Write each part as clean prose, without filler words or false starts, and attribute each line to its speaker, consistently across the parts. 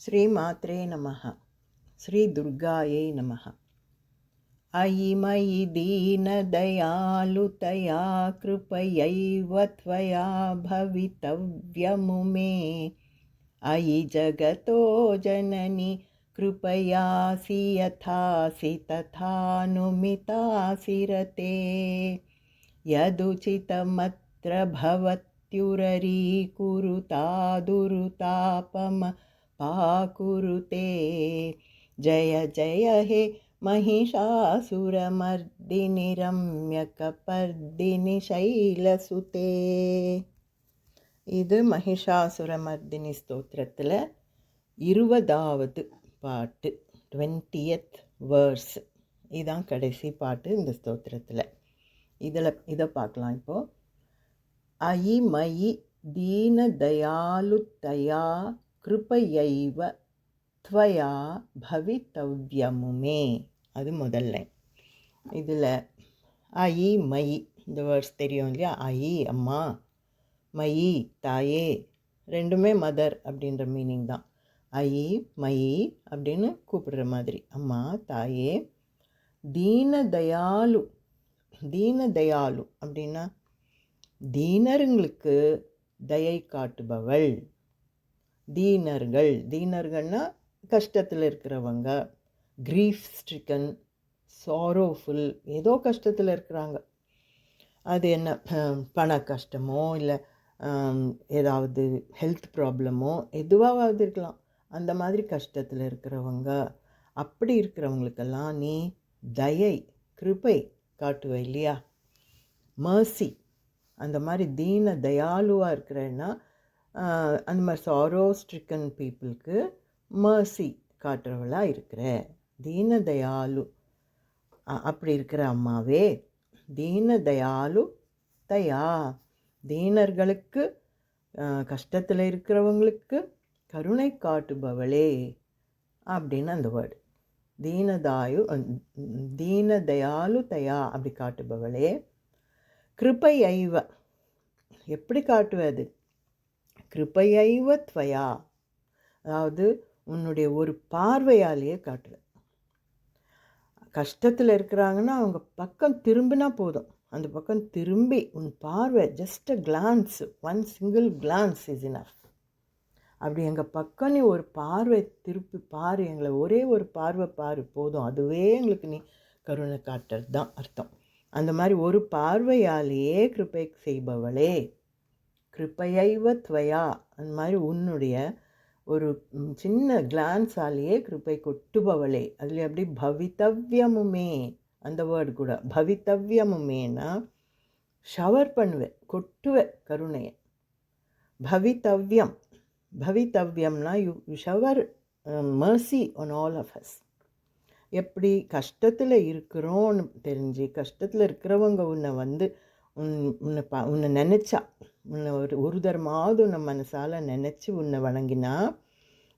Speaker 1: श्रीमात्रे नमः। श्रीदुर्गायै नमः। अयि मयि दीनदयालुतया कृपयैव त्वया भवितव्यमुमे। अयि जगतो जननि कृपयासि यथासि तथानुमितासि रते। यदुचितमत्र भवत्युररीकुरुतादुरुतापम पाकुरुते। जय जय हे महिषासुरमर्दिनि रम्यकपर्दिनि शैलसुते. இது மகிஷாசுரமர்தினி ஸ்தோத்திரத்தில் 20வது பாட்டு, 20th வேர்ஸ். இதுதான் கடைசி பாட்டு இந்த ஸ்தோத்திரத்தில். இதை பார்க்கலாம் இப்போது. அயி மயி தீனதயாலுத்தயா கிருபையைவ த்வயா பவித்தவ்யமுமே. அது முதல் லைன். இதில் அயி மயி இந்த வேர்ட்ஸ் தெரியும் இல்லையா? அயி அம்மா, மயி தாயே, ரெண்டுமே மதர் அப்படின்ற மீனிங் தான். அயி மயி அப்படின்னு கூப்பிடுற மாதிரி, அம்மா தாயே. தீனதயாலு, தீனதயாலு அப்படின்னா தீனருங்களுக்கு தயை காட்டுபவள். தீனர்கள், தீனர்கள்னா கஷ்டத்தில் இருக்கிறவங்க, கிரீஃப் ஸ்ட்ரிக்கன், சாரோஃபுல், ஏதோ கஷ்டத்தில் இருக்கிறாங்க. அது என்ன, பண கஷ்டமோ இல்லை ஏதாவது ஹெல்த் ப்ராப்ளமோ எதுவாவது இருக்கலாம். அந்த மாதிரி கஷ்டத்தில் இருக்கிறவங்க, அப்படி இருக்கிறவங்களுக்கெல்லாம் நீ தயை கிருபை காட்டுவ இல்லையா? மர்சி, அந்த மாதிரி தீன தயாலுவாக இருக்கிறேன்னா அந்த மாதிரி சாரோ ஸ்ட்ரிக்கன் பீப்புளுக்கு மர்சி காட்டுறவளாக இருக்கிற தீன தயாலு. அப்படி இருக்கிற அம்மாவே, தீன தயாலு தயா, தீனர்களுக்கு கஷ்டத்தில் இருக்கிறவங்களுக்கு கருணை காட்டுபவளே அப்படின்னு அந்த வேர்டு. தீனதயாலு தயா அப்படி காட்டுபவளே. கிருபையைவ, எப்படி காட்டுவது? கிருபையைவ த்வயா, அதாவது உன்னுடைய ஒரு பார்வையாலேயே காட்டுவேன். கஷ்டத்தில் இருக்கிறாங்கன்னா அவங்க பக்கம் திரும்பினா போதும், அந்த பக்கம் திரும்பி உன் பார்வை, just a glance, one single glance is enough. அப்படி எங்கள் பக்கம் நீ ஒரு பார்வை திருப்பி பாரு, எங்களை ஒரே ஒரு பார்வை பாரு போதும், அதுவே எங்களுக்கு நீ கருணை காட்டுறது தான் அர்த்தம். அந்த மாதிரி ஒரு பார்வையாலேயே கிருபை செய்பவளே. கிருபையைவ த்வயா, அந்த மாதிரி உன்னுடைய ஒரு சின்ன கிளான்ஸாலேயே கிருபை கொட்டுபவளே. அதில் எப்படி பவித்தவ்யமுமே, அந்த வேர்டு கூட பவித்தவ்யமுமேனா ஷவர் பண்ணுவேன், கொட்டுவேன் கருணையை. பவித்தவ்யம், பவித்தவ்யம்னா you shower mercy on all of us. எப்படி கஷ்டத்தில் இருக்கிறோன்னு தெரிஞ்சு, கஷ்டத்தில் இருக்கிறவங்க உன்னை வந்து உன்னை நினச்சா, உன்னை ஒரு தரமாவது உன்னை மனசால் நினச்சி உன்னை வணங்கினா,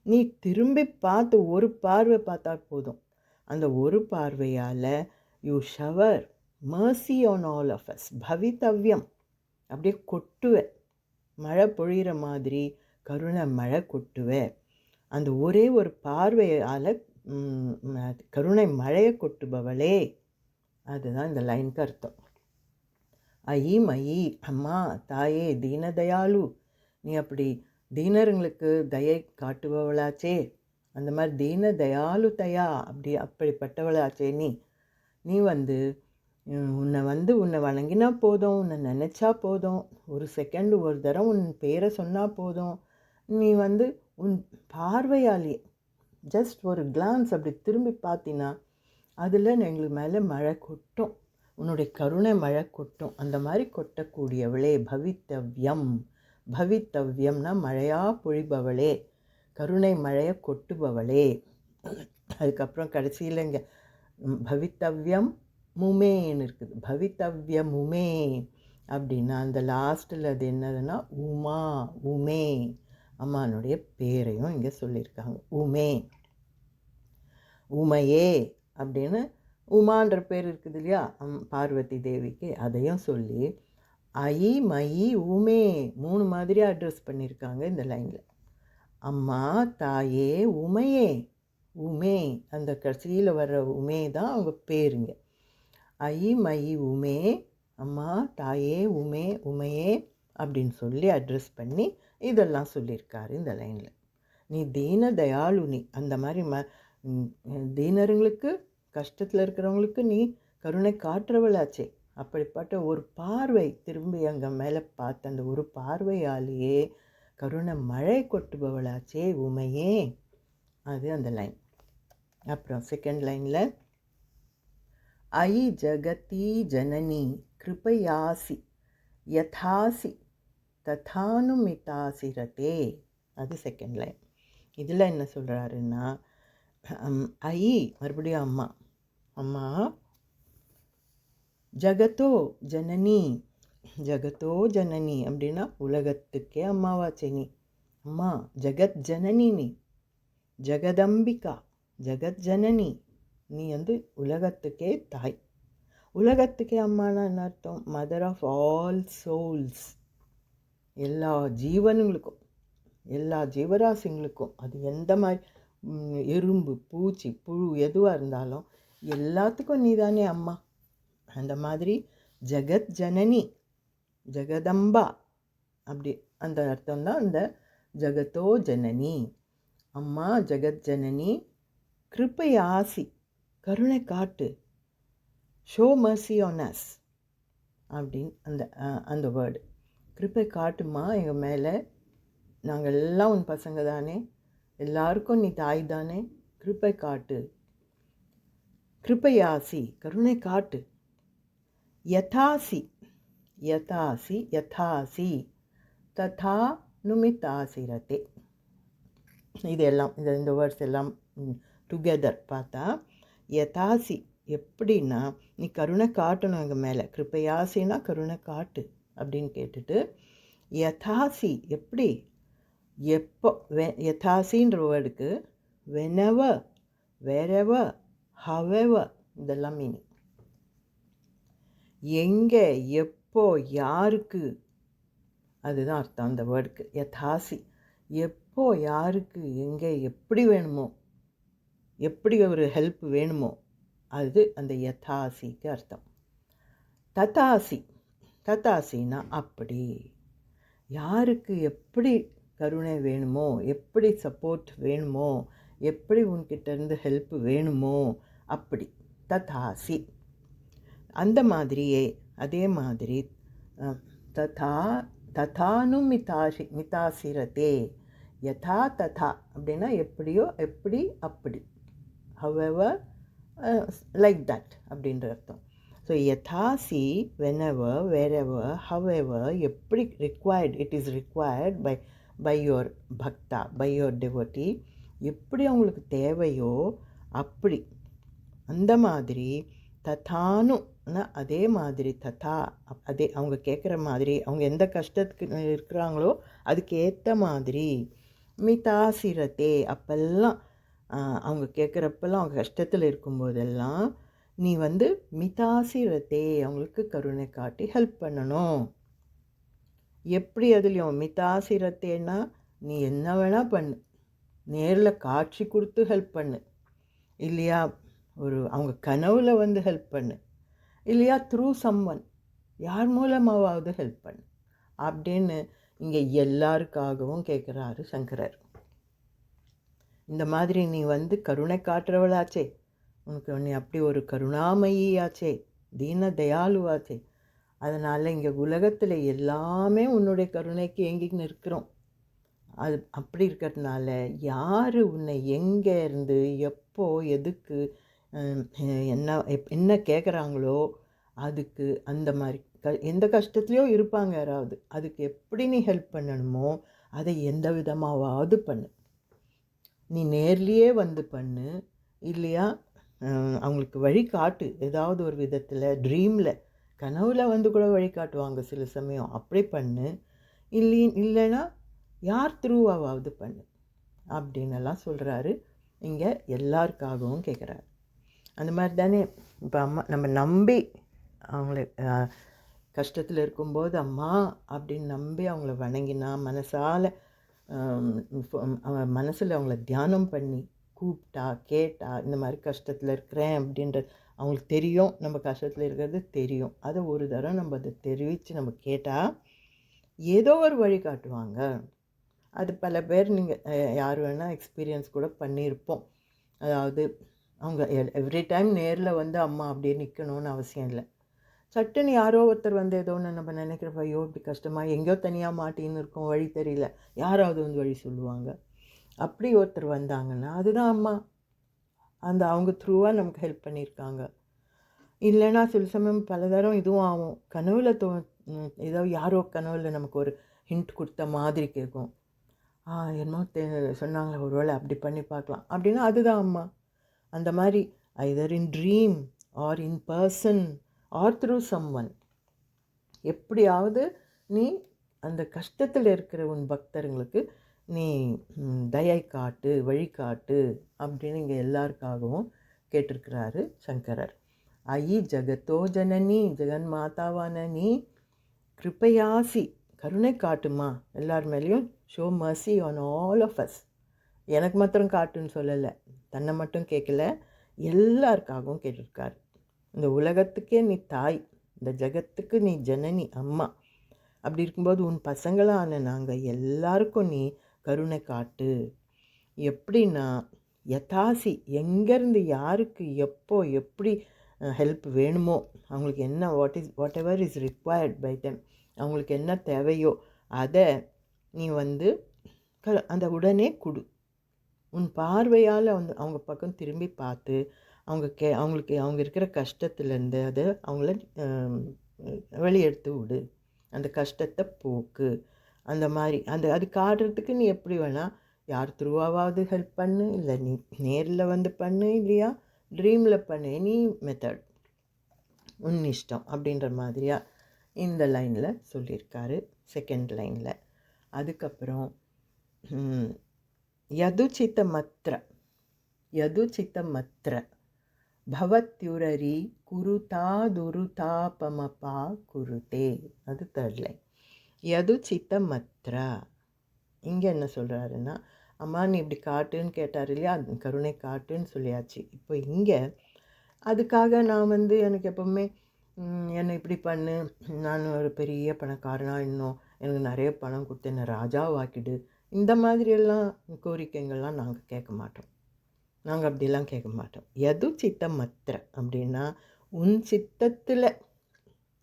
Speaker 1: நீ திரும்பி பார்த்து ஒரு பார்வை பார்த்தா போதும், அந்த ஒரு பார்வையால் you shower mercy on all of us. பவித்தவ்யம், அப்படியே கொட்டுவேன், மழை பொழிகிற மாதிரி கருணை மழை கொட்டுவேன். அந்த ஒரே ஒரு பார்வையால் கருணை மழையை கொட்டுபவளே. அதுதான் இந்த லைனுக்கு அர்த்தம். அயி மயி அம்மா தாயே தீனதயாலு, நீ அப்படி தீனருங்களுக்கு தயை காட்டுபவளாச்சே, அந்த மாதிரி தீன தயாலு தயா அப்படிப்பட்டவளாச்சே நீ வந்து உன்னை வணங்கினா போதும், உன்னை நினச்சா போதும், ஒரு செகண்டு ஒரு தரம் உன் பேரை சொன்னால் போதும், நீ வந்து உன் பார்வையாலே ஜஸ்ட் ஒரு கிளான்ஸ் அப்படி திரும்பி பார்த்தினா அதில் எங்களுக்கு மேலே மழை கொட்டும், உன்னுடைய கருணை மழை கொட்டும். அந்த மாதிரி கொட்டக்கூடியவளே பவித்தவ்யம். பவித்தவ்யம்னா மழையாக பொழிபவளே, கருணை மழையை கொட்டுபவளே. அதுக்கப்புறம் கடைசியில் இங்கே பவித்தவ்யம் முமேன்னு இருக்குது. பவித்தவ்யமுமே அப்படின்னா அந்த லாஸ்ட்டில் அது என்னதுன்னா உமா, உமே, அம்மானுடைய பேரையும் இங்கே சொல்லியிருக்காங்க. உமே, உமையே அப்படின்னு உமான்ற பேர் இருக்குது இல்லையா பார்வதி தேவிக்கு, அதையும் சொல்லி அயி மயி உமே 3 மாதிரியாக அட்ரஸ் பண்ணியிருக்காங்க இந்த லைனில். அம்மா தாயே உமையே. உமே, அந்த கடைசியில் வர்ற உமே தான் அவங்க பேருங்க. ஐ மயி உமே, அம்மா தாயே உமே உமையே அப்படின்னு சொல்லி அட்ரஸ் பண்ணி இதெல்லாம் சொல்லியிருக்காரு இந்த லைனில். நீ தீன தயாளுனி, அந்த மாதிரி தீனருங்களுக்கு, கஷ்டத்தில் இருக்கிறவங்களுக்கு நீ கருணை காட்டுறவளாச்சே. அப்படிப்பட்ட ஒரு பார்வை திரும்பி அங்கே மேலே பார்த்த அந்த ஒரு பார்வையாலேயே கருணை மழை கொட்டுபவளாச்சே உமையே. அது அந்த லைன். அப்புறம் செகண்ட் லைனில் ஐ ஜகதி ஜனனி கிருபயாசி யதாசி ததானுமிதாசிரதே. அது செகண்ட் லைன். இதில் என்ன சொல்கிறாருன்னா, ஐ மறுபடியும் அம்மா, அம்மா ஜகத்தோ ஜனனி, ஜகத்தோ ஜனனி அப்படின்னா உலகத்துக்கே அம்மாவாச்சே நீ. அம்மா ஜகத் ஜனனி, நீ ஜெகதம்பிகா, ஜெகத் ஜனனி, நீ வந்து உலகத்துக்கே தாய். உலகத்துக்கே அம்மானா என்ன அர்த்தம்? Mother of all souls. எல்லா ஜீவனுங்களுக்கும், எல்லா ஜீவராசிங்களுக்கும், அது எந்த மாதிரி எறும்பு பூச்சி புழு எதுவாக இருந்தாலும் எல்லாத்துக்கும் நீ தானே அம்மா. அந்த மாதிரி ஜெகத் ஜனனி, ஜெகதம்பா, அப்படி அந்த அர்த்தம் தான் அந்த ஜெகத்தோ ஜனனி. அம்மா ஜெகத் ஜனனி, கிருபையாசி, கருணை காட்டு, ஷோ மர்சி ஆன் அஸ் அப்படின்னு அந்த வேர்டு. கிருபை காட்டுமா எங்கள் மேலே, நாங்கள் எல்லாம் உன் பசங்க தானே, எல்லாருக்கும் நீ தாய் தானே, கிருபை காட்டு. கிருபையாசி, கருணை காட்டு. யதாசி, யதாசி யதாசி ததா நுமிதாசிரதே. இதெல்லாம் இந்த வேர்ட்ஸ் எல்லாம் டுகெதர் பார்த்தா யதாசி எப்படின்னா நீ கருணை காட்டணும் எங்கள் மேலே. கிருபையாசினா கருணை காட்டு அப்படின்னு கேட்டுட்டு, யதாசி எப்படி, எப்போ, யதாசின்ற வேர்டுக்கு வெனவர், வேரெவர், ஹவெவர் இதெல்லாம் மீனிங். எங்கே, எப்போ, யாருக்கு, அதுதான் அர்த்தம் அந்த வேர்டுக்கு யதாசி. எப்போ, யாருக்கு, எங்கே, எப்படி வேணுமோ, எப்படி ஒரு ஹெல்ப் வேணுமோ அது அந்த யதாசிக்கு அர்த்தம். ததாசி, ததாசினா அப்படி, யாருக்கு எப்படி கருணை வேணுமோ, எப்படி சப்போர்ட் வேணுமோ, எப்படி உன்கிட்டேருந்து ஹெல்ப் வேணுமோ அப்படி ததாசி. அந்த மாதிரியே அதே மாதிரி ததானு மிதாசிரதே. யதா ததா அப்படின்னா எப்படியோ எப்படி அப்படி, ஹவெவர் லைக் தட் அப்படின்ற அர்த்தம். ஸோ யதாசி வெனெவர், வேரெவர், ஹவெவர், எப்படி required, it is required by your பக்தா, பை யுவர் டிவோட்டி, எப்படி அவங்களுக்கு தேவையோ அப்படி, அந்த மாதிரி ததானுன்னா அதே மாதிரி, ததா அதே அவங்க கேட்குற மாதிரி, அவங்க எந்த கஷ்டத்துக்கு இருக்கிறாங்களோ அதுக்கு ஏற்ற மாதிரி, மிதாசிரதே அப்பெல்லாம் அவங்க கேட்குறப்பெல்லாம், அவங்க கஷ்டத்தில் இருக்கும்போதெல்லாம் நீ வந்து மிதாசிரதே அவங்களுக்கு கருணை காட்டி ஹெல்ப் பண்ணணும். எப்படி அதுலேயும் மிதாசிரத்தேன்னா நீ என்ன வேணால் பண்ணு, நேரில் காட்சி கொடுத்து ஹெல்ப் பண்ணு, இல்லையா ஒரு அவங்க கனவுல வந்து ஹெல்ப் பண்ணு, இல்லையா த்ரூ சம்வன், யார் மூலமாவது ஹெல்ப் பண்ணு அப்படின்னு இங்கே எல்லாருக்காகவும் கேட்குறாரு சங்கரர். இந்த மாதிரி நீ வந்து கருணை காட்டுறவளாச்சே, உனக்கு நீ அப்படி ஒரு கருணாமயியாச்சே, தீன தயாளுவாச்சே, அதனால் இங்கே உலகத்தில் எல்லாமே உன்னுடைய கருணைக்கு ஏங்கின்னு இருக்கிறோம். அது அப்படி இருக்கிறதுனால யார் உன்னை எங்கே இருந்து எப்போ எதுக்கு என்ன கேட்குறாங்களோ அதுக்கு அந்த மாதிரி எந்த கஷ்டத்துலையோ இருப்பாங்க யாராவது, அதுக்கு எப்படி நீ ஹெல்ப் பண்ணணுமோ அதை எந்த விதமாவது பண்ணு. நீ நேர்லேயே வந்து பண்ணு, இல்லையா அவங்களுக்கு வழி காட்டு, ஏதாவது ஒரு விதத்தில் ட்ரீமில் கனவுல வந்து கூட வழி காட்டுவாங்க சில சமயம், அப்படி பண்ணு, இல்லைன்னா யார் த்ரூவாவது பண்ணு அப்படின்னெல்லாம் சொல்கிறாரு. இங்கே எல்லாருக்காகவும் கேட்குறாரு. அந்த மாதிரி தானே இப்போ அம்மா நம்ம நம்பி அவங்கள கஷ்டத்தில் இருக்கும்போது அம்மா அப்படின்னு நம்பி அவங்கள வணங்கினா, மனசால் அவன் மனசில் அவங்கள தியானம் பண்ணி கூப்பிட்டா கேட்டா இந்த மாதிரி கஷ்டத்தில் இருக்கிறேன் அப்படின்றது அவங்களுக்கு தெரியும். நம்ம கஷ்டத்தில் இருக்கிறது தெரியும். அதை ஒரு தடவை நம்ம அதை தெரிவித்து நம்ம கேட்டால் ஏதோ ஒரு வழி காட்டுவாங்க. அது பல பேர் நீங்கள் யார் வேணால் எக்ஸ்பீரியன்ஸ் கூட பண்ணியிருப்போம். அதாவது அவங்க எவ்ரி டைம் நேரில் வந்து அம்மா அப்படியே நிற்கணும்னு அவசியம் இல்லை. சட்டுன்னு யாரோ ஒருத்தர் வந்து ஏதோ ஒன்று நம்ம நினைக்கிறப்ப ஐயோ இப்படி கஷ்டமாக எங்கேயோ தனியாக மாட்டின்னு இருக்கோம், வழி தெரியல, யாராவது வந்து வழி சொல்லுவாங்க. அப்படி ஒருத்தர் வந்தாங்கன்னா அதுதான் அம்மா. அந்த அவங்க த்ரூவாக நமக்கு ஹெல்ப் பண்ணியிருக்காங்க. இல்லைன்னா சில சமயம் பல தரம் இதுவும் ஆகும். கனவுல ஏதோ யாரோ கனவுல நமக்கு ஒரு ஹிண்ட் கொடுத்த மாதிரி கேட்கும். என்னமோ சொன்னாங்களே ஒரு வேளை அப்படி பண்ணி பார்க்கலாம் அப்படின்னா அதுதான் அம்மா. அந்த மாதிரி either in dream or in person or through someone எப்படியாவது நீ அந்த கஷ்டத்தில் இருக்கிற உன் பக்தர்களுக்கு நீ தயை காட்டு, வழிகாட்டு அப்படின்னு இங்கே எல்லாருக்காகவும் கேட்டிருக்கிறாரு சங்கரர். ஐ ஜகத்தோ ஜனனி ஜெகன் மாதாவான நீ கிருப்பையாசி கருணை காட்டுமா எல்லார் மேலேயும். Show mercy on all of us. எனக்கு மாத்திரம் காட்டுன்னு சொல்லலை, தன்னை மட்டும் கேட்கல, எல்லாருக்காகவும் கேட்டிருக்காரு. இந்த உலகத்துக்கே நீ தாய், இந்த ஜகத்துக்கு நீ ஜனனி அம்மா. அப்படி இருக்கும்போது உன் பசங்களான நாங்கள் எல்லாருக்கும் நீ கருணை காட்டு. எப்படின்னா யதாசி எங்கேருந்து யாருக்கு எப்போ எப்படி ஹெல்ப் வேணுமோ அவங்களுக்கு என்ன whatever is required by them, அவங்களுக்கு என்ன தேவையோ அதை நீ வந்து அந்த உடனே கொடு. உன் பார்வையால் அவங்க பக்கம் திரும்பி பார்த்து அவங்களுக்கு அவங்க இருக்கிற கஷ்டத்துலேருந்து அதை அவங்கள வெளியெடுத்து விடு, அந்த கஷ்டத்தை போக்கு. அந்த மாதிரி அது காட்டுறதுக்கு நீ எப்படி வேணால் யார் த்ரூவாவது ஹெல்ப் பண்ணு, இல்லை நீ நேரில் வந்து பண்ணு, இல்லையா ட்ரீமில் பண்ணு, எனி மெத்தட் உன் இஷ்டம் அப்படின்ற மாதிரியாக இந்த லைனில் சொல்லியிருக்காரு, செகண்ட் லைனில். அதுக்கப்புறம் யதுச்சித்தமத்ர பவத்யுரரி குருதாதுருதாபமபா குருதே. அது தேர்ட் லைன். யதுச்சித்தமத்ர இங்கே என்ன சொல்கிறாருன்னா, அம்மா நீ இப்படி காட்டுன்னு கேட்டார் இல்லையா, கருணை காட்டுன்னு சொல்லியாச்சு. இப்போ இங்கே அதுக்காக நான் வந்து எனக்கு எப்போவுமே என்னை இப்படி பண்ணு, நான் ஒரு பெரிய பணக்காரனாக இன்னும் எனக்கு நிறைய பணம் கொடுத்து என்னை ராஜாவாக்கிடு, இந்த மாதிரியெல்லாம் கோரிக்கைகள்லாம் நாங்கள் கேட்க மாட்டோம். நாங்கள் அப்படிலாம் கேட்க மாட்டோம். எது சித்தம் மத்திர அப்படின்னா உன் சித்தத்தில்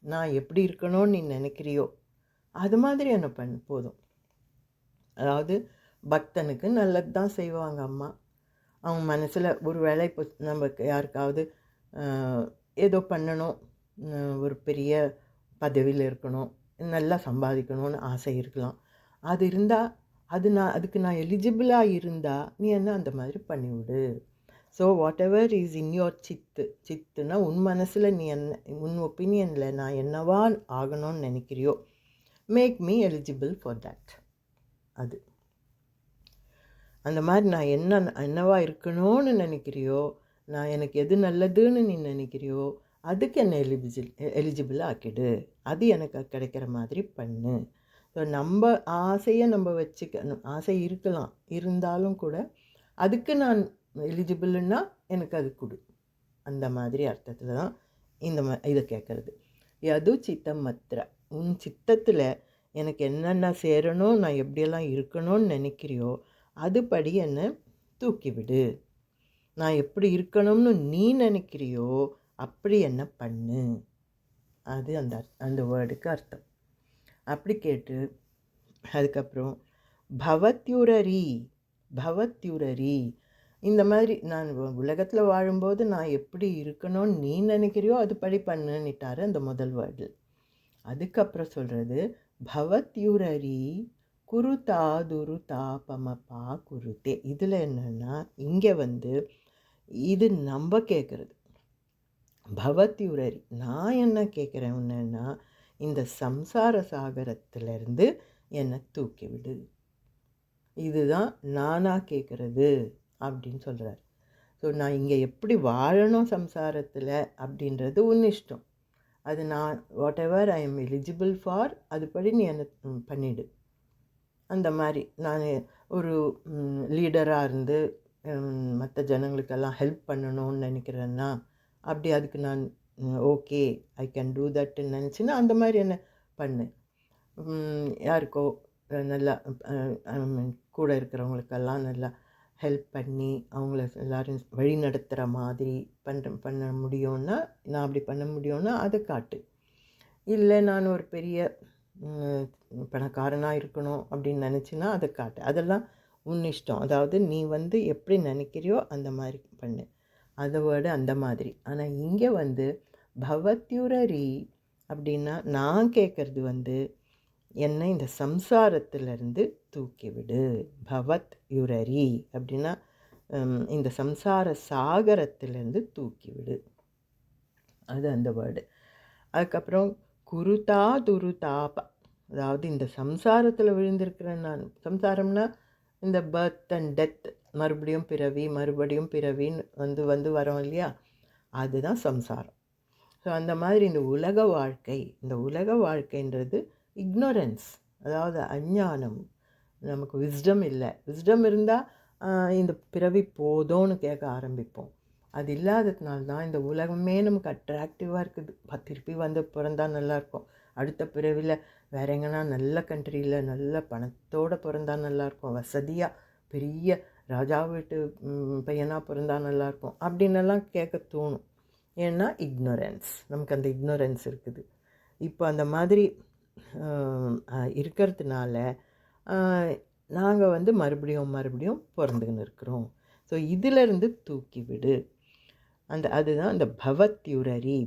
Speaker 1: நான் எப்படி இருக்கணும்னு நீ நினைக்கிறியோ அது மாதிரி என்ன பண்ணு போதும். அதாவது பக்தனுக்கு நல்லது தான் செய்வாங்க அம்மா. அவங்க மனசில் ஒரு வேளை இப்போ நம்ம யாருக்காவது ஏதோ பண்ணணும், ஒரு பெரிய பதவியில் இருக்கணும், நல்லா சம்பாதிக்கணும்னு ஆசை இருக்கலாம். அது இருந்தால் அதுக்கு நான் எலிஜிபிளாக இருந்தால் நீ என்ன அந்த மாதிரி பண்ணிவிடு. So whatever is in your சித்துனா உன் மனசில் நீ உன் ஒப்பீனியனில் நான் என்னவா ஆகணும்னு நினைக்கிறியோ make me eligible for that. அது அந்த மாதிரி நான் என்னவா இருக்கணும்னு நினைக்கிறியோ, நான் எனக்கு எது நல்லதுன்னு நீ நினைக்கிறியோ அதுக்கு என்னை எலிஜிபிள் ஆக்கிடு, அது எனக்கு கிடைக்கிற மாதிரி பண்ணு. ஸோ நம்ம ஆசையை நம்ம வச்சுக்கணும், ஆசை இருக்கலாம், இருந்தாலும் கூட அதுக்கு நான் எலிஜிபிள்னா எனக்கு அது கொடு, அந்த மாதிரி அர்த்தத்தில் தான் இதை கேட்குறது. யது சித்தம் மத்திர உன் சித்தத்தில் எனக்கு என்னென்ன சேரணும், நான் எப்படியெல்லாம் இருக்கணும்னு நினைக்கிறியோ அதுபடி என்னை தூக்கிவிடு. நான் எப்படி இருக்கணும்னு நீ நினைக்கிறியோ அப்படி என்ன பண்ணு. அது அந்த வேர்டுக்கு அர்த்தம். அப்படி கேட்டு அதுக்கப்புறம் பவத்யுரரி இந்த மாதிரி நான் உலகத்தில் வாழும்போது நான் எப்படி இருக்கணும்னு நீ நினைக்கிறியோ அது படி பண்ணுன்னுட்டார் அந்த முதல் வேர்டில். அதுக்கப்புறம் சொல்கிறது பவத்யுரரி குருதாதுருதாபமபா குருதே. இதில் என்னென்னா இங்கே வந்து இது நம்ம கேட்குறது. பவத்யுரரி நான் என்ன கேட்குறேன் என்னன்னா, இந்த சம்சார சாகரத்திலேருந்து என்னை தூக்கிவிடு, இதுதான் நானாக கேட்குறது அப்படின்னு சொல்கிறார். ஸோ நான் இங்கே எப்படி வாழணும் சம்சாரத்தில் அப்படின்றது உன் இஷ்டம். அது நான் what ever I am eligible for அதுபடி நீ என்ன பண்ணிவிடு. அந்த மாதிரி நான் ஒரு லீடராக இருந்து மற்ற ஜனங்களுக்கெல்லாம் ஹெல்ப் பண்ணணும்னு நினைக்கிறேன்னா அப்படி அதுக்கு நான் ஓகே ஐ கேன் டூ தட்டுன்னு நினச்சின்னா அந்த மாதிரி என்ன பண்ணு. யாருக்கோ நல்லா கூட இருக்கிறவங்களுக்கெல்லாம் நல்லா ஹெல்ப் பண்ணி அவங்கள எல்லோரும் வழி நடத்துகிற மாதிரி பண்ண முடியும்னா நான் அப்படி பண்ண முடியும்னா அதை காட்டு. இல்லை நான் ஒரு பெரிய பணக்காரனாக இருக்கணும் அப்படின்னு நினச்சின்னா அதை காட்டு. அதெல்லாம் உன் இஷ்டம். அதாவது நீ எப்படி நினைக்கிறியோ அந்த மாதிரி பண்ணு. அதை விட அந்த மாதிரி. ஆனால் இங்கே பவத்யுரரி அப்படின்னா நான் கேட்குறது என்னை இந்த சம்சாரத்திலிருந்து தூக்கிவிடு. பவத் யுரரி அப்படின்னா இந்த சம்சார சாகரத்திலேருந்து தூக்கிவிடு, அது அந்த வேர்டு. அதுக்கப்புறம் குருதா துருதாப, அதாவது இந்த சம்சாரத்தில் விழுந்திருக்கிறேன் நான். சம்சாரம்னா இந்த பர்த் அண்ட் டெத், மறுபடியும் பிறவின்னு வந்து வரோம் இல்லையா, அதுதான் சம்சாரம். ஸோ அந்த மாதிரி இந்த உலக வாழ்க்கைன்றது இக்னோரன்ஸ், அதாவது அஞ்ஞானம். நமக்கு விஸ்டம் இல்லை. விஸ்டம் இருந்தால் இந்த பிறவி போதோன்னு கேட்க ஆரம்பிப்போம். அது இல்லாததுனால்தான் இந்த உலகமே நமக்கு அட்ராக்டிவாக இருக்குது. திருப்பி பிறந்தா நல்லாயிருக்கும், அடுத்த பிறவியில் வேற எங்கன்னா நல்ல கண்ட்ரியில் நல்ல பணத்தோடு பிறந்தா நல்லாயிருக்கும், வசதியாக பெரிய ராஜா வீட்டு பையனாக பிறந்தா நல்லாயிருக்கும் அப்படின்னெல்லாம் கேட்க தோணும். ஏன்னா இக்னோரன்ஸ், நமக்கு அந்த இக்னோரன்ஸ் இருக்குது. இப்போ அந்த மாதிரி இருக்கிறதுனால நாங்கள் மறுபடியும் பிறந்துக்கின்னு இருக்கிறோம். ஸோ இதிலிருந்து தூக்கிவிடு. அதுதான் இந்த பவத்யுரரி.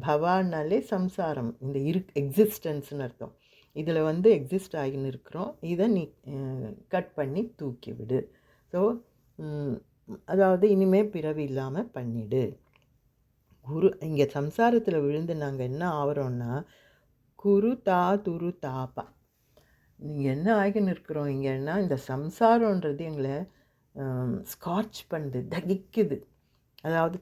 Speaker 1: பவான்னாலே சம்சாரம், இந்த எக்ஸிஸ்டன்ஸ்னு அர்த்தம். இதில் எக்ஸிஸ்ட் ஆகின்னு இருக்கிறோம், இதை நீ கட் பண்ணி தூக்கிவிடு. ஸோ அதாவது இனிமேல் பிறவி இல்லாமல் பண்ணிடு. இங்கே சம்சாரத்தில் விழுந்து நாங்கள் என்ன ஆகிறோன்னா குருதா துருதாபா. நீங்கள் என்ன ஆகின்னு இருக்கிறோம் இங்கேன்னா, இந்த சம்சாரன்றது எங்களை ஸ்காட்ச் பண்ணுது, தகிக்குது. அதாவது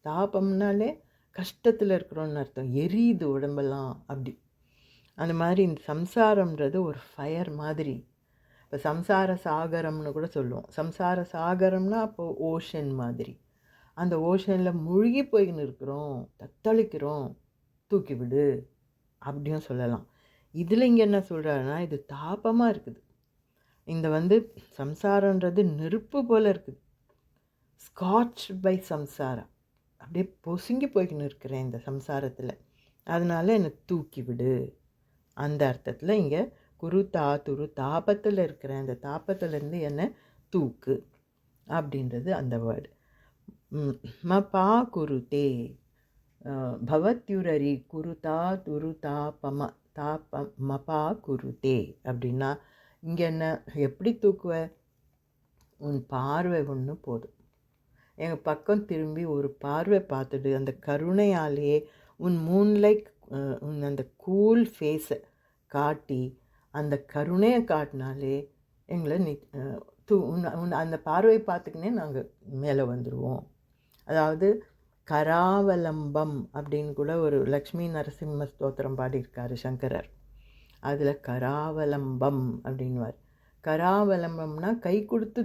Speaker 1: தாபம்னாலே கஷ்டத்தில் இருக்கிறோன்னு அர்த்தம், எரியுது உடம்பெல்லாம். அப்படி அந்த மாதிரி இந்த சம்சாரம்ன்றது ஒரு ஃபயர் மாதிரி. இப்போ சம்சார சாகரம்னு கூட சொல்லுவோம். சம்சார சாகரம்னா அப்போது ஓஷன் மாதிரி. அந்த ஓஷனில் மூழ்கி போயின்னு இருக்கிறோம், தத்தளிக்கிறோம், தூக்கிவிடு அப்படியும் சொல்லலாம். இதில் இங்கே என்ன சொல்கிறாருன்னா, இது தாபமாக இருக்குது. இந்த சம்சாரன்றது நெருப்பு போல் இருக்குது, ஸ்காட்ச் பை சம்சாரா. அப்படியே பொசுங்கி போய்கின்னு இருக்கிறேன் இந்த சம்சாரத்தில், அதனால் என்னை தூக்கிவிடு. அந்த அர்த்தத்தில் இங்கே துரு தாபத்தில் இருக்கிறேன், அந்த தாபத்திலேருந்து என்னை தூக்கு அப்படின்றது அந்த வேர்டு. மபா குருதே பவத்யுரரி குருதா துருதாபம மபா குருதே அப்படின்னா இங்கே என்ன எப்படி தூக்குவ? உன் பார்வை ஒன்று போதும். எங்கள் பக்கம் திரும்பி ஒரு பார்வை பார்த்துடு. அந்த கருணையாலேயே உன் மூன்லைக் உன் அந்த கூல் ஃபேஸை காட்டி, அந்த கருணையை காட்டினாலே எங்களை அந்த பார்வையை பார்த்துக்கினே நாங்கள் மேலே வந்துடுவோம். அதாவது கராவலம்பம் அப்படின்னு கூட ஒரு லக்ஷ்மி நரசிம்ம ஸ்தோத்திரம் பாடியிருக்காரு சங்கரர். அதில் கராவலம்பம் அப்படின்வார். கராவலம்பம்னா கை கொடுத்து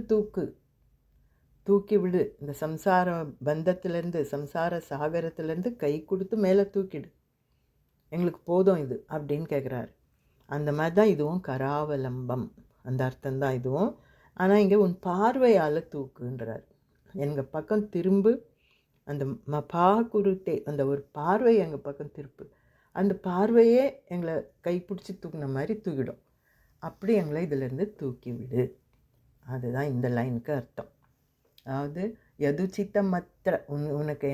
Speaker 1: தூக்கி விடு. இந்த சம்சார பந்தத்திலேருந்து, சம்சார சாகரத்துலேருந்து கை கொடுத்து மேலே தூக்கிடு, எங்களுக்கு போதும் இது அப்படின்னு கேட்குறாரு. அந்த மாதிரி தான் இதுவும் கராவலம்பம், அந்த அர்த்தம்தான் இதுவும். ஆனால் இங்கே உன் பார்வையால் தூக்குன்றார். எங்கள் பக்கம் திரும்பு, அந்த மபா குருத்தே, அந்த ஒரு பார்வை எங்கள் பக்கம் திருப்பு, அந்த பார்வையே எங்களை கைப்பிடிச்சி தூக்கின மாதிரி தூக்கிடும். அப்படி எங்களை இதிலேருந்து தூக்கி விடு. அதுதான் இந்த லைனுக்கு அர்த்தம். அதாவது யதுச்சித்தம் மற்ற உனக்கு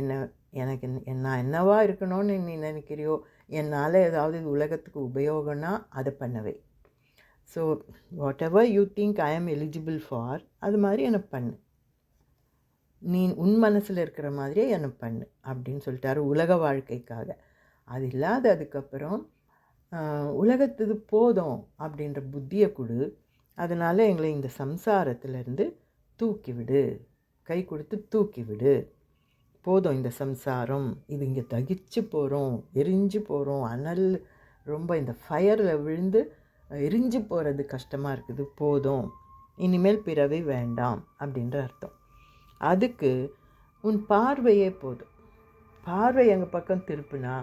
Speaker 1: எனக்கு நான் என்னவா இருக்கணும்னு நீ நினைக்கிறியோ, என்னால் ஏதாவது உலகத்துக்கு உபயோகம்னா அதை பண்ணவே. So what ever you think I ஆம் எலிஜிபிள் ஃபார், அது மாதிரி எனக்கு பண்ணு, நீ உன் மனசில் இருக்கிற மாதிரியே என்னை பண்ணு அப்படின்னு சொல்லிட்டாரு உலக வாழ்க்கைக்காக. அது இல்லாத அதுக்கப்புறம் உலகத்துக்கு போதும் அப்படின்ற புத்தியை கொடு, அதனால் எங்களை இந்த சம்சாரத்திலேருந்து தூக்கிவிடு, கை கொடுத்து தூக்கிவிடு. போதும் இந்த சம்சாரம், இது இங்கே தகிச்சு போகிறோம், எரிஞ்சு போகிறோம், அனல் ரொம்ப இந்த ஃபயரில் விழுந்து எரிஞ்சு போகிறது கஷ்டமாக இருக்குது, போதும், இனிமேல் பிறவி வேண்டாம் அப்படின்ற அர்த்தம். அதுக்கு உன் பார்வையே போதும். பார்வை எங்கள் பக்கம் திருப்புனா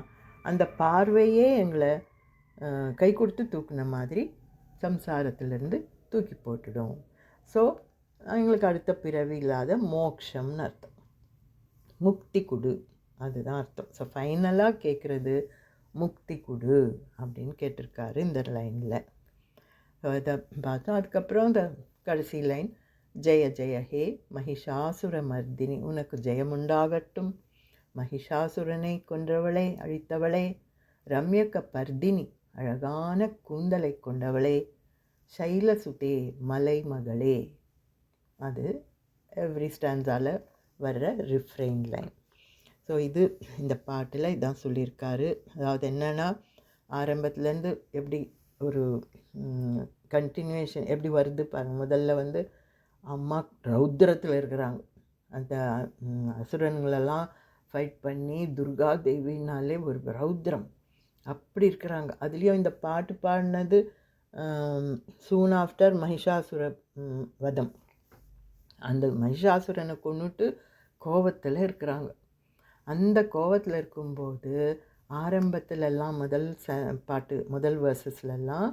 Speaker 1: அந்த பார்வையே எங்களை கை கொடுத்து தூக்குன மாதிரி சம்சாரத்திலேருந்து தூக்கி போட்டுடும். ஸோ எங்களுக்கு அடுத்த பிறவி இல்லாத மோக்ஷம்னு அர்த்தம். முக்தி கொடு, அதுதான் அர்த்தம். ஸோ ஃபைனலாக கேட்குறது முக்தி கொடு அப்படின்னு கேட்டிருக்காரு இந்த லைனில். இதை பார்த்தோம். அதுக்கப்புறம் இந்த கடைசி லைன், ஜெய ஜெய ஹே மகிஷாசுர மர்தினி, உனக்கு ஜெயமுண்டாகட்டும், மகிஷாசுரனை கொன்றவளே, அழித்தவளே, ரம்யக்க பர்தினி, அழகான கூந்தலை கொண்டவளே, சைலசுதே, மலை மகளே. அது எவ்ரி ஸ்டான்ஸால் வர்ற ரிஃப்ரெயின் லைன். ஸோ இது இந்த பாட்டில் இதான் சொல்லியிருக்காரு. அதாவது என்னென்னா, ஆரம்பத்துலேருந்து எப்படி ஒரு கண்டினியூஷன் எப்படி வருது பாருங்கள். முதல்ல அம்மா ரௌத்ரத்தில் இருக்கிறாங்க. அந்த அசுரன்களெல்லாம் ஃபைட் பண்ணி துர்கா தேவினாலே ஒரு ரௌத்ரம் அப்படி இருக்கிறாங்க. அதுலேயும் இந்த பாட்டு பாடினது சூன் ஆஃப்டர் மகிஷாசுர வதம். அந்த மகிஷாசுரனை கொண்டுட்டு கோபத்தில் இருக்கிறாங்க. அந்த கோபத்தில் இருக்கும்போது ஆரம்பத்துலலாம் முதல் வேர்சஸ்லலாம்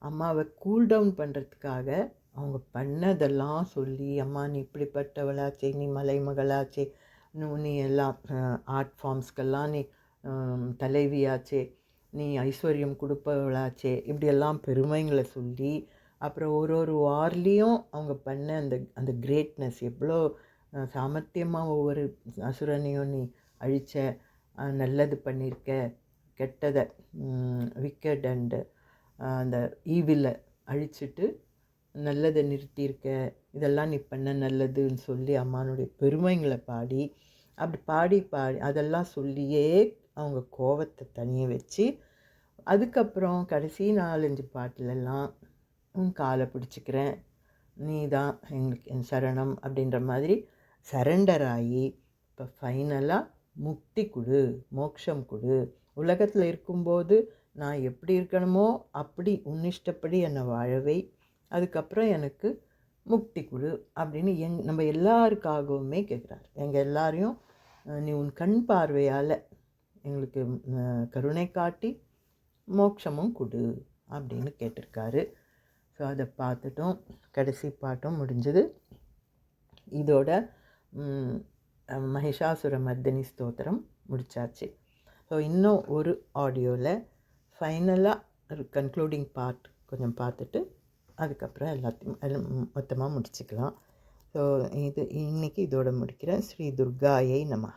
Speaker 1: அம்மாவை கூல் டவுன் பண்ணுறதுக்காக அவங்க பண்ணதெல்லாம் சொல்லி, அம்மா நீ இப்படிப்பட்டவளாச்சே, நீ மலைமகளாச்சே, நீ எல்லாம் ஆர்ட் ஃபார்ம்ஸ்க்கெல்லாம் நீ தலைவியாச்சே, நீ ஐஸ்வர்யம் கொடுப்பவளாச்சே, இப்படியெல்லாம் பெருமைங்களை சொல்லி, அப்புறம் ஒரு வார்லேயும் அவங்க பண்ண அந்த கிரேட்னஸ், எவ்வளோ சாமர்த்தியமாக ஒவ்வொரு அசுரனையும் நீ அழித்த, நல்லது பண்ணியிருக்க, கெட்டதை விக்கெட் அண்டு அந்த ஈவிலை அழிச்சிட்டு நல்லதை நிறுத்தியிருக்க, இதெல்லாம் நீ பண்ண நல்லதுன்னு சொல்லி அம்மானுடைய பெருமைங்களை பாடி, அப்படி பாடி அதெல்லாம் சொல்லியே அவங்க கோபத்தை தனிய வச்சு, அதுக்கப்புறம் கடைசி 4-5 பாட்டிலெல்லாம் உன் காலை பிடிச்சிக்கிறேன், நீ தான் எங்களுக்கு என் சரணம் அப்படின்ற மாதிரி சரண்டர் ஆகி இப்போ ஃபைனலாக முக்தி கொடு, மோட்சம் கொடு, உலகத்தில் இருக்கும்போது நான் எப்படி இருக்கணுமோ அப்படி உன்னிஷ்டப்படி என்னை வாழவை, அதுக்கப்புறம் எனக்கு முக்தி கொடு அப்படின்னு நம்ம எல்லாருக்காகவுமே கேட்குறாரு. எங்கள் எல்லாரையும் நீ உன் கண் பார்வையால் எங்களுக்கு கருணை காட்டி மோட்சமும் கொடு அப்படின்னு கேட்டிருக்காரு. ஸோ அதை பார்த்துட்டோம். கடைசி பாட்டும் முடிஞ்சது. இதோட மகிஷாசுர மர்தினி ஸ்தோத்திரம் முடித்தாச்சு. ஸோ இன்னும் ஒரு ஆடியோவில் ஃபைனலாக கன்க்ளூடிங் பார்ட் கொஞ்சம் பார்த்துட்டு அதுக்கப்புறம் எல்லாத்தையும் மொத்தமாக முடிச்சுக்கலாம். ஸோ இன்றைக்கி இதோட முடிக்கிறேன். ஸ்ரீ துர்காயை நமஹ.